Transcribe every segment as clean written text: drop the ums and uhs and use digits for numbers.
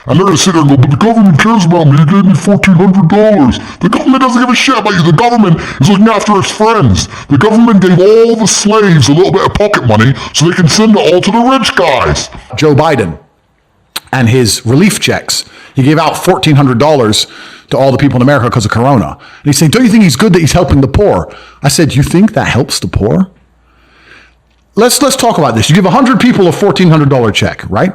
And they're going to sit there and go, but the government cares about me. He gave me $1,400. The government doesn't give a shit about you. The government is looking after its friends. The government gave all the slaves a little bit of pocket money so they can send it all to the rich guys. Joe Biden and his relief checks. He gave out $1,400 to all the people in America because of Corona. And he's saying, don't you think he's good that he's helping the poor? I said, you think that helps the poor? Let's talk about this. You give 100 people a $1,400 check, right?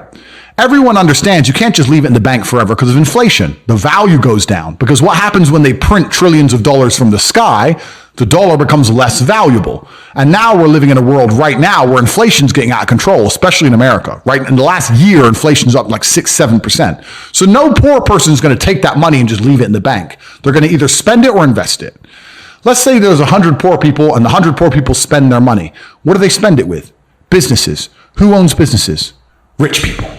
Everyone understands you can't just leave it in the bank forever because of inflation. The value goes down because what happens when they print trillions of dollars from the sky? The dollar becomes less valuable. And now we're living in a world right now where inflation's getting out of control, especially in America, right? In the last year, inflation's up like 6-7%. So no poor person is going to take that money and just leave it in the bank. They're going to either spend it or invest it. Let's say there's 100 poor people and the 100 poor people spend their money. What do they spend it with? Businesses. Who owns businesses? Rich people.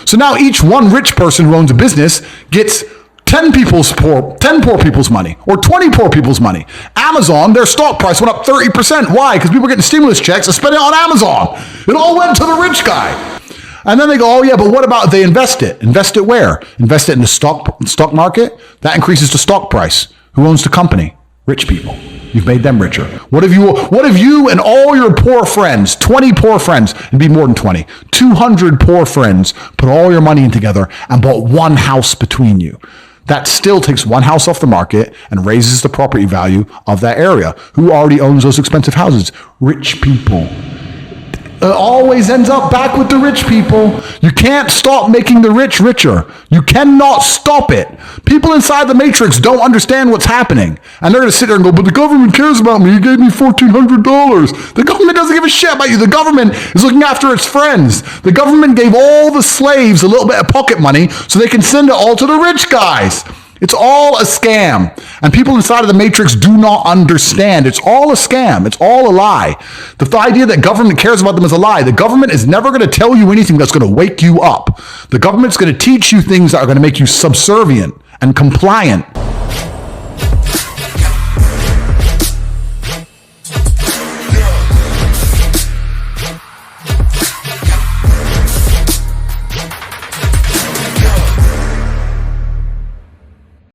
So now each one rich person who owns a business gets 10 poor people's money or 20 poor people's money. Amazon, their stock price went up 30%. Why? Because people were getting stimulus checks and spending it on Amazon. It all went to the rich guy. And then they go, oh yeah, but what about if they invest it? Invest it where? Invest it in the stock market? That increases the stock price. Who owns the company? Rich people. You've made them richer. What if you and all your poor friends, 20 poor friends, it'd be more than 20, 200 poor friends, put all your money in together and bought one house between you? That still takes one house off the market and raises the property value of that area. Who already owns those expensive houses? Rich people. It always ends up back with the rich people. You can't stop making the rich richer. You cannot stop it. People inside the matrix don't understand what's happening. And they're going to sit there and go, but the government cares about me. He gave me $1,400. The government doesn't give a shit about you. The government is looking after its friends. The government gave all the slaves a little bit of pocket money so they can send it all to the rich guys. It's all a scam. And people inside of the matrix do not understand. It's all a scam. It's all a lie. The idea that government cares about them is a lie. The government is never going to tell you anything that's going to wake you up. The government's going to teach you things that are going to make you subservient and compliant.